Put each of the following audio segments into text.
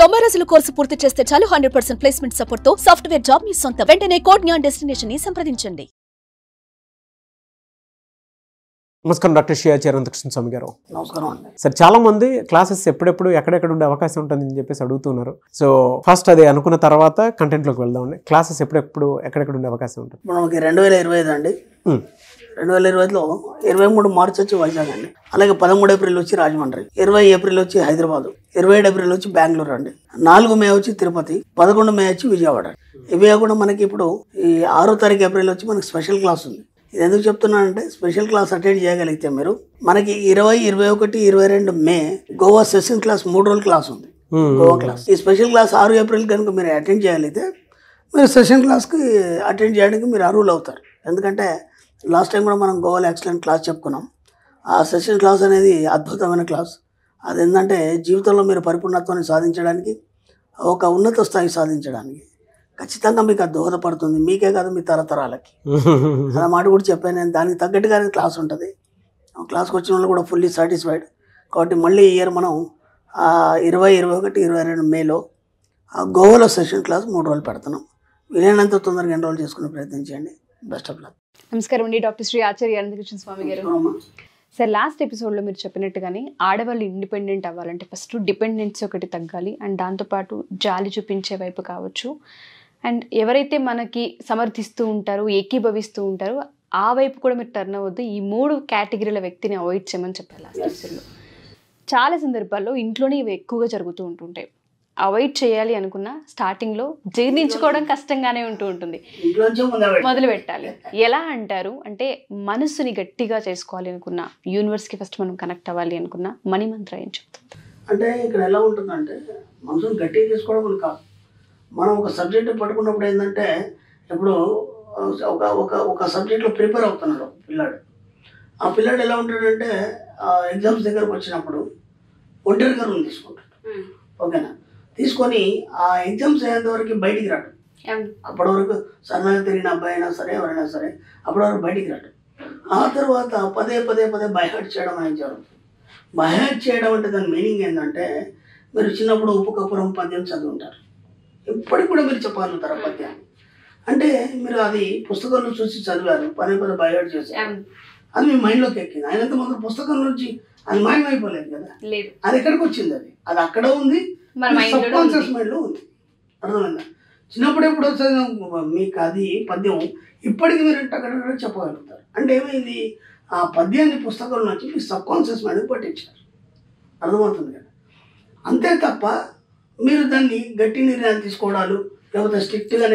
90 రోజుల కోర్సు పూర్తి చేస్తే చాలు 100% ప్లేస్మెంట్ సపోర్ట్ తో సాఫ్ట్వేర్ జాబ్ మీ సొంతం. వెంటనే కోడ్ జ్ఞాన్ డెస్టినేషన్ ని సంప్రదించండి. నమస్కారం డాక్టర్ శ్రీ ఆచార్య అనంతకృష్ణ స్వామి గారు. నమస్కారం అండి. సార్, చాలా మంది క్లాసెస్ ఎప్పుడెప్పుడు ఎక్కడెక్కడ ఉండే అవకాశం ఉంటుందని చెప్పేసి అడుగుతున్నారు. సో ఫస్ట్ అది అనుకున్న తర్వాత కంటెంట్లోకి వెళ్దామండి. క్లాసెస్ ఎప్పుడెప్పుడు ఎక్కడెక్కడ ఉండే అవకాశం ఉంటుంది? మనకి 2025 అండి. 2025లో 23 మార్చి వచ్చి వైజాగ్ అండి. అలాగే 13 ఏప్రిల్ వచ్చి రాజమండ్రి, 20 ఏప్రిల్ వచ్చి హైదరాబాద్, 27 ఏప్రిల్ వచ్చి బెంగళూరు అండి, 4 మే వచ్చి తిరుపతి, 11 మే వచ్చి విజయవాడ. ఇవే కూడా మనకి ఇప్పుడు ఈ 6 తారీఖు ఏప్రిల్ వచ్చి మనకి స్పెషల్ క్లాస్ ఉంది. ఇది ఎందుకు చెప్తున్నానంటే, స్పెషల్ క్లాస్ అటెండ్ చేయగలిగితే మీరు మనకి 20, 21, 22 మే గోవా సెషన్ క్లాస్ 3 రోజుల క్లాస్ ఉంది. గోవా క్లాస్. ఈ స్పెషల్ క్లాస్ 6 ఏప్రిల్ కనుక మీరు అటెండ్ చేయగలిగితే మీరు సెషన్ క్లాస్కి అటెండ్ చేయడానికి మీరు అర్హులు అవుతారు. ఎందుకంటే లాస్ట్ టైం కూడా మనం గోవాలో ఎక్సలెంట్ క్లాస్ చెప్పుకున్నాం. ఆ సెషన్ క్లాస్ అనేది అద్భుతమైన క్లాస్. అది ఏంటంటే జీవితంలో మీరు పరిపూర్ణత్వాన్ని సాధించడానికి, ఒక ఉన్నత స్థాయి సాధించడానికి ఖచ్చితంగా మీకు అది దోహదపడుతుంది. మీకే కాదు, మీ తరతరాలకి. ఆ మాట కూడా చెప్పాను నేను. దానికి తగ్గట్టుగానే క్లాస్ ఉంటుంది. క్లాస్కి వచ్చిన వాళ్ళు కూడా ఫుల్లీ సాటిస్ఫైడ్. కాబట్టి మళ్ళీ ఈ ఇయర్ మనం 20, 21, 22 మేలో గోవాలో సెషన్ క్లాస్ 3 రోజులు పెడుతున్నాం. వీలైనంత తొందరగా ఎన్రోల్ చేసుకునే ప్రయత్నం చేయండి. Best of luck. నమస్కారం అండి, డాక్టర్ శ్రీ ఆచార్య అనంతకృష్ణ స్వామి గారు. సార్, లాస్ట్ ఎపిసోడ్లో మీరు చెప్పినట్టుగానే ఆడవాళ్ళు ఇండిపెండెంట్ అవ్వాలంటే ఫస్ట్ డిపెండెన్సీ ఒకటి తగ్గాలి, అండ్ దాంతోపాటు జాలి చూపించే వైపు కావచ్చు, అండ్ ఎవరైతే మనకి సమర్థిస్తూ ఉంటారో, ఏకీభవిస్తూ ఉంటారో ఆ వైపు కూడా మీరు టర్న్ అవ్వద్దు. ఈ 3 కేటగిరీల వ్యక్తిని అవాయిడ్ చేయమని చెప్పారు లాస్ట్ ఎపిసోడ్లో. చాలా సందర్భాల్లో ఇంట్లోనే ఇవి ఎక్కువగా జరుగుతూ ఉంటుంటాయి. అవాయిడ్ చేయాలి అనుకున్నా స్టార్టింగ్లో జీర్ణించుకోవడం కష్టంగానే ఉంటుంది. మొదలు పెట్టాలి ఎలా అంటారు? అంటే మనసుని గట్టిగా చేసుకోవాలి అనుకున్నా, యూనివర్స్కి ఫస్ట్ మనం కనెక్ట్ అవ్వాలి అనుకున్నా మనీ మంత్రం ఏం చెప్తుంది? అంటే ఇక్కడ ఎలా ఉంటుందంటే, మనసుని గట్టిగా చేసుకోవడం అని కాదు. మనం ఒక సబ్జెక్ట్ పట్టుకున్నప్పుడు ఏంటంటే, ఇప్పుడు ఒక సబ్జెక్ట్లో ప్రిపేర్ అవుతున్నాడు పిల్లాడు. ఆ పిల్లాడు ఎలా ఉంటాడంటే, ఎగ్జామ్స్ దగ్గరకు వచ్చినప్పుడు ఒంటరిగా రూమ్ తీసుకుంటాడు. ఓకేనా? తీసుకొని ఆ ఎగ్జామ్స్ అయ్యేంత వరకు బయటికి రాడు. అప్పటి వరకు సన్నగా తిరిగిన అబ్బాయి అయినా సరే, ఎవరైనా సరే అప్పటి వరకు బయటికి రాడు. ఆ తర్వాత పదే బైహార్ట్ చేయడం అనేది జరుగుతుంది. బైహార్ట్ చేయడం అంటే దాని మీనింగ్ ఏంటంటే, మీరు చిన్నప్పుడు ఉప్పు కప్పురం పద్యం చదివి ఉంటారు. ఇప్పటికి కూడా మీరు చెప్పగలుగుతారు ఆ పద్యాన్ని. అంటే మీరు అది పుస్తకంలో చూసి చదివారు, పదే బైహార్ట్ చేశారు, అది మీ మైండ్లోకి ఎక్కింది. అయినంత మాత్రం పుస్తకం నుంచి అది మాయమైపోలేదు కదా. అది ఎక్కడికి వచ్చింది? అది అక్కడ ఉంది, సబ్ కాన్షియస్ మైండ్లో ఉంది. అర్థమైందా? చిన్నప్పుడు ఎప్పుడు చదివిన మీకు అది పద్యం ఇప్పటికి మీరు అక్కడ చెప్పగలుగుతారు. అంటే ఏమైంది? ఆ పద్యాన్ని పుస్తకం నుంచి మీ సబ్ కాన్షియస్ మైండ్కి పట్టించారు. అర్థమవుతుంది కదా. అంతే తప్ప మీరు దాన్ని గట్టి నిర్ణయాలు తీసుకోవడాలు, లేకపోతే స్ట్రిక్ట్గా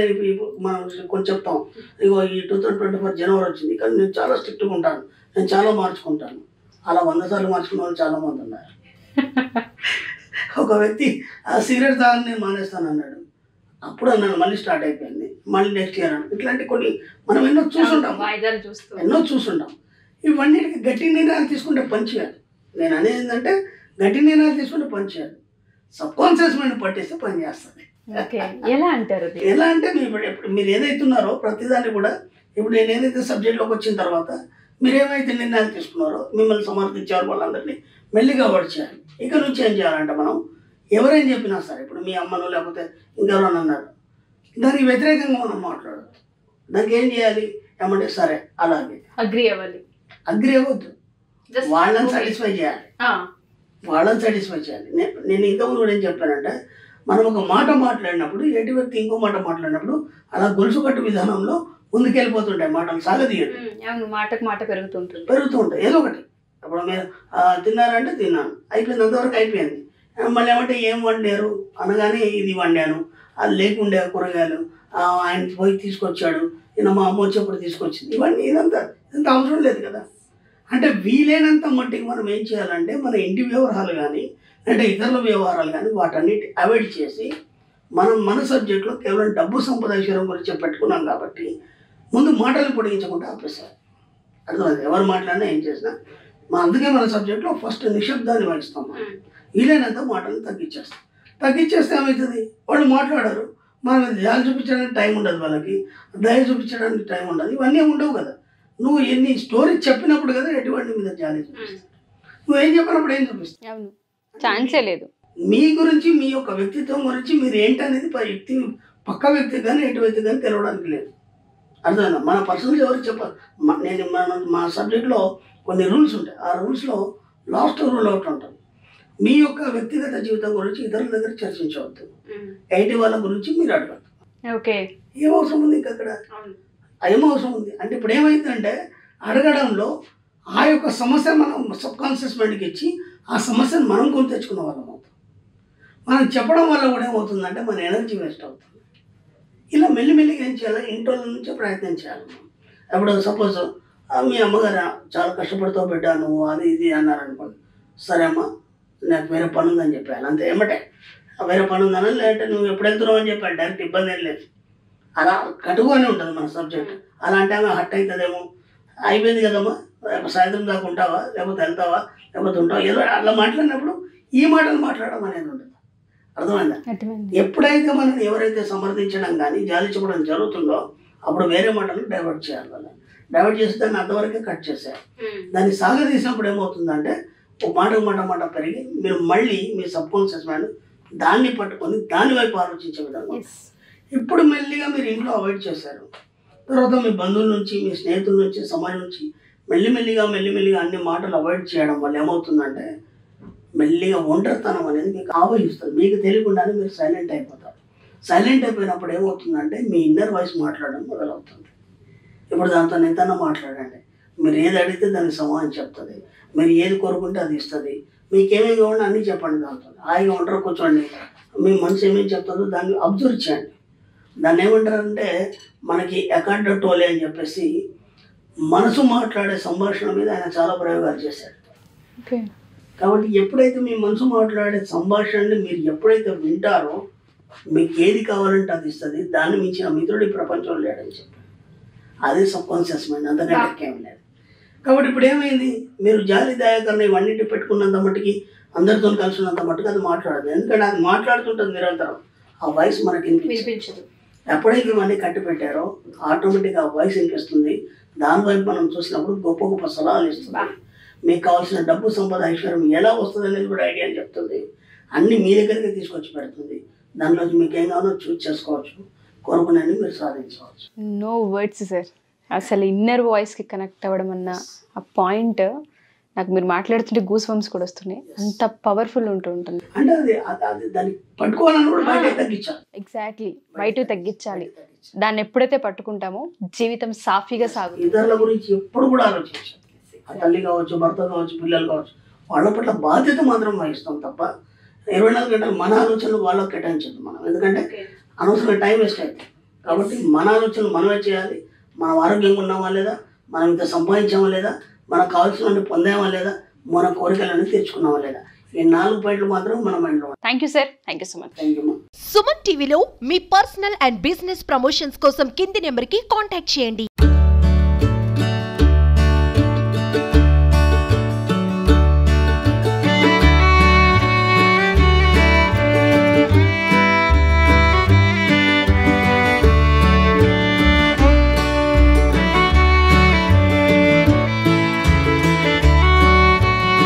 మనం కొంచెం చెప్తాం, ఇగో ఈ 2024 జనవరి వచ్చింది కానీ నేను చాలా స్ట్రిక్ట్గా ఉంటాను, నేను చాలా మార్చుకుంటాను. అలా 100 సార్లు మార్చుకున్న వాళ్ళు చాలామంది ఉన్నారు. ఒక వ్యక్తి సిగరెట్ తాగని నేను మానేస్తాను అన్నాడు. అప్పుడు అన్నాను, మళ్ళీ స్టార్ట్ అయిపోయింది, మళ్ళీ నెక్స్ట్ ఇయర్ అన్నాడు. ఇట్లాంటి కొన్ని మనం ఎన్నో చూసుంటాం. ఇవన్నిటికి గట్టి నిర్ణయాలు తీసుకుంటే పనిచేయాలి. నేను అనేది ఏంటంటే, గట్టి నిర్ణయాలు తీసుకుంటే పనిచేయాలి. సబ్ కాన్షియస్ మైండ్ పట్టేస్తే పని చేస్తుంది. ఎలా అంటారు? ఎలా అంటే, మీరు ఏదైతే ఉన్నారో ప్రతిదాన్ని కూడా, ఇప్పుడు నేను ఏదైతే సబ్జెక్ట్లోకి వచ్చిన తర్వాత మీరు ఏమైతే నిర్ణయాలు తీసుకున్నారో, మిమ్మల్ని సమర్థించారు వాళ్ళందరినీ మెల్లిగా అవాయిడ్ చేయాలి. ఇక నుంచి ఏం చేయాలంటే, మనం ఎవరైనా చెప్పినా సరే, ఇప్పుడు మీ అమ్మను లేకపోతే ఇంకెవరైనా అన్నారు, దానికి వ్యతిరేకంగా మనం మాట్లాడదు. దానికి ఏం చేయాలి? ఏమంటే సరే అలాగే అగ్రి అవ్వద్దు, వాళ్ళని సాటిస్ఫై చేయాలి. నేను ఇంతకుముందు కూడా ఏం చెప్పానంటే, మనం ఒక మాట మాట్లాడినప్పుడు ఎటు వ్యక్తి ఇంకో మాట మాట్లాడినప్పుడు అలా గొలుసు కట్టు విధానంలో ముందుకెళ్ళిపోతుంటాయి మాటలు, సాగదీయదు. మాటకు మాట పెరుగుతుంటాయి ఏదో ఒకటి. ఇప్పుడు మీరు తిన్నారంటే తిన్నాను, అయిపోయింది, అంతవరకు అయిపోయింది. మళ్ళీ ఏమంటే ఏం వండారు అనగానే ఇది వండాను, అది లేకుండే కూరగాయలు ఆయన పోయి తీసుకొచ్చాడు, ఈయన మా అమ్మ వచ్చేప్పుడు తీసుకొచ్చింది, ఇవన్నీ ఇదంతా అవసరం లేదు కదా. అంటే వీలైనంత మట్టికి మనం ఏం చేయాలంటే, మన ఇంటి వ్యవహారాలు కానీ అంటే ఇతరుల వ్యవహారాలు కానీ వాటన్నిటి అవాయిడ్ చేసి, మనం మన సబ్జెక్ట్లో కేవలం డబ్బు సంపద ఐశ్వర్యం గురించి పెట్టుకున్నాం కాబట్టి ముందు మాటలు పొడిగించకుండా ఆపేసారు. అర్థమైంది? ఎవరు మాట్లాడినా ఏం చేసినా అందుకే మన సబ్జెక్ట్లో ఫస్ట్ నిశ్శబ్దాన్ని వహిస్తాం. వీలైనంత మాటలు తగ్గించేస్తే ఏమవుతుంది? వాళ్ళు మాట్లాడారు, మనం జాలి చూపించడానికి టైం ఉండదు, వాళ్ళకి దయ చూపించడానికి టైం ఉండదు, ఇవన్నీ ఉండవు కదా. నువ్వు ఎన్ని స్టోరీ చెప్పినప్పుడు కదా ఎటువంటి మీద జాలి చూపిస్తావు. నువ్వేం చెప్పినప్పుడు ఏం చూపిస్తావు? ఛాన్సే లేదు. మీ గురించి, మీ యొక్క వ్యక్తిత్వం గురించి మీరు ఏంటనేది వ్యక్తి పక్క వ్యక్తి కానీ ఎటు వ్యక్తి కానీ తెలవడానికి లేదు. అర్థమైందా? మన పర్సనల్స్ ఎవరికి చెప్పాలి. నేను మా సబ్జెక్ట్లో కొన్ని రూల్స్ ఉంటాయి. ఆ రూల్స్లో లాస్ట్ రూల్ ఒకటి ఉంటుంది. మీ యొక్క వ్యక్తిగత జీవితం గురించి ఇతరుల దగ్గర చర్చించవద్దు. ఎయిటి వాళ్ళ గురించి మీరు అడగద్దు. ఓకే, ఏం అవసరం ఉంది ఇంకా అక్కడ? ఏం అవసరం ఉంది అంటే ఇప్పుడు ఏమైందంటే అడగడంలో ఆ యొక్క సమస్య మనం సబ్కాన్షియస్ మైండ్కి ఇచ్చి ఆ సమస్యను మనం కొని తెచ్చుకున్న వాళ్ళం అవుతాం. మనం చెప్పడం వల్ల కూడా ఏమవుతుందంటే మన ఎనర్జీ వేస్ట్ అవుతుంది. ఇలా మెల్లిమెల్లిగా ఏం చేయాలి, ఇంట్లో నుంచే ప్రయత్నం చేయాలి. ఇప్పుడు సపోజ్ మీ అమ్మగారు చాలా కష్టపడుతూ బిడ్డా నువ్వు అది ఇది అన్నారనుకోండి, సరే అమ్మ నాకు వేరే పని ఉందని చెప్పాను అంతే. ఏమంటే వేరే పని ఉందనా లేదంటే నువ్వు ఎప్పుడు వెళ్తున్నావు అని చెప్పాను, డైరెక్ట్ ఇబ్బంది ఏం లేదు. అలా కటుగానే ఉంటుంది మన సబ్జెక్ట్. అలా అంటే ఆమె హట్ అవుతుందేమో, అయిపోయింది కదమ్మా సాయంత్రం దాకా ఉంటావా లేకపోతే వెళ్తావా లేకపోతే ఉంటావా, ఏదో అలా మాట్లాడినప్పుడు ఈ మాటలు మాట్లాడడం అనేది ఉంటుంది. అర్థమైందా? ఎప్పుడైతే మనం ఎవరైతే సమర్థించడం కానీ జాలి చెప్పడం జరుగుతుందో అప్పుడు వేరే మాటలు డైవర్ట్ చేయాలి. వాళ్ళని డైవర్ట్ చేసి దాన్ని అంతవరకే కట్ చేసేయాలి. దాన్ని సాగదీసినప్పుడు ఏమవుతుందంటే ఒక మాట పెరిగి మీరు మళ్ళీ మీ సబ్కాన్షియస్ మైండ్ దాన్ని పట్టుకొని దాని వైపు ఆలోచించే విధంగా. ఇప్పుడు మెల్లిగా మీరు ఇంట్లో అవాయిడ్ చేశారు, తర్వాత మీ బంధువుల నుంచి మీ స్నేహితుల నుంచి సమాజం నుంచి మెల్లిమెల్లిగా అన్ని మాటలు అవాయిడ్ చేయడం వల్ల ఏమవుతుందంటే మెల్లిగా ఒంటరితనం అనేది మీకు ఆవహిస్తుంది. మీకు తెలియకుండానే మీరు సైలెంట్ అయిపోతారు. సైలెంట్ అయిపోయినప్పుడు ఏమవుతుందంటే మీ ఇన్నర్ వాయిస్ మాట్లాడడం మొదలవుతుంది. ఇప్పుడు దాంతో ఎంతైనా మాట్లాడండి, మీరు ఏది అడిగితే దానికి సమాధానం చెప్తుంది, మీరు ఏది కోరుకుంటే అది ఇస్తుంది. మీకేమేమి కావాలో అన్నీ చెప్పండి. దాంతో హాయిగా ఒంటరి కూర్చోండి, మీ మనసు ఏమేమి చెప్తుందో దాన్ని అబ్జర్వ్ చేయండి. దాన్ని ఏమంటారంటే మనకి ఎకార్డ్ టోలే అని చెప్పేసి మనసు మాట్లాడే సంభాషణ మీద ఆయన చాలా ప్రయోగాలు చేశాడు. కాబట్టి ఎప్పుడైతే మీ మనసు మాట్లాడే సంభాషణని మీరు ఎప్పుడైతే వింటారో మీకు ఏది కావాలంటే అది ఇస్తుంది. దాన్ని మించిన మిత్రుడు ఈ ప్రపంచంలో లేడని చెప్పి అదే సబ్కాన్షియస్ మైండ్, అంతకంటే ఏం లేదు. కాబట్టి ఇప్పుడు ఏమైంది, మీరు జాలి దయాకరణ ఇవన్నింటి పెట్టుకున్నంత మట్టుకి అందరితో కలిసినంత మట్టుకు అది మాట్లాడదు. ఎందుకంటే అది మాట్లాడుతుంటుంది నిరంతరం, ఆ వాయిస్ మనకి వినిపించదు. ఎప్పుడైతే ఇవన్నీ కట్టి పెట్టారో ఆటోమేటిక్గా ఆ వాయిస్ వినిపిస్తుంది. దానివైపు మనం చూసినప్పుడు గొప్ప గొప్ప సలహాలు ఇస్తుంది. మీకు కావాల్సిన డబ్బు సంపద ఐశ్వర్యం ఎలా వస్తుంది అనేది కూడా ఐడియా అని చెప్తుంది. అన్నీ మీ దగ్గరికి తీసుకొచ్చి పెడుతుంది. దానిలో మీకు ఏం కావాలో చూస్ చేసుకోవచ్చు, కోరుకునేది మీరు సాధించవచ్చు. నో వర్డ్స్ సార్, అసలు ఇన్నర్ వాయిస్కి కనెక్ట్ అవ్వడం అన్న ఆ పాయింట్ నాకు మీరు మాట్లాడుతుంటే గూస్ బంప్స్ కూడా వస్తున్నాయి. అంత పవర్ఫుల్ ఉంటుంది. అంటే అది దాన్ని పట్టుకోవాలని కూడా బయట తగ్గించాలి. ఎగ్జాక్ట్లీ, బయట తగ్గించాలి. దాన్ని ఎప్పుడైతే పట్టుకుంటామో జీవితం సాఫీగా సాగుతుంది. ఇతరుల గురించి ఎప్పుడు కూడా ఆలోచించాలి. ఆ తల్లి కావచ్చు, భర్త కావచ్చు, పిల్లలు కావచ్చు, వాళ్ళ పట్ల బాధ్యత మాత్రం వహిస్తాం తప్ప 24 గంటలు మన ఆలోచనలు వాళ్ళకి కేటాయించదు మనం. ఎందుకంటే అనవసరంగా టైం వేస్ట్ అవుతుంది. కాబట్టి మన ఆలోచనలు మనమే చేయాలి. మనం ఆరోగ్యంగా ఉన్నామా లేదా, మనం ఇంత సంపాదించామా లేదా, మనకు కావాల్సినవన్నీ పొందామా లేదా, మన కోరికలన్నీ తెచ్చుకున్నామా లేదా, ఈ 4 పాయింట్లు మాత్రం మన మైండ్లో. Thank you sir, thank you so much. Thank you. Suman టీవీలో మీ పర్సనల్ అండ్ బిజినెస్ ప్రమోషన్స్ కోసం కింది నెంబర్కి కాంటాక్ట్ చేయండి.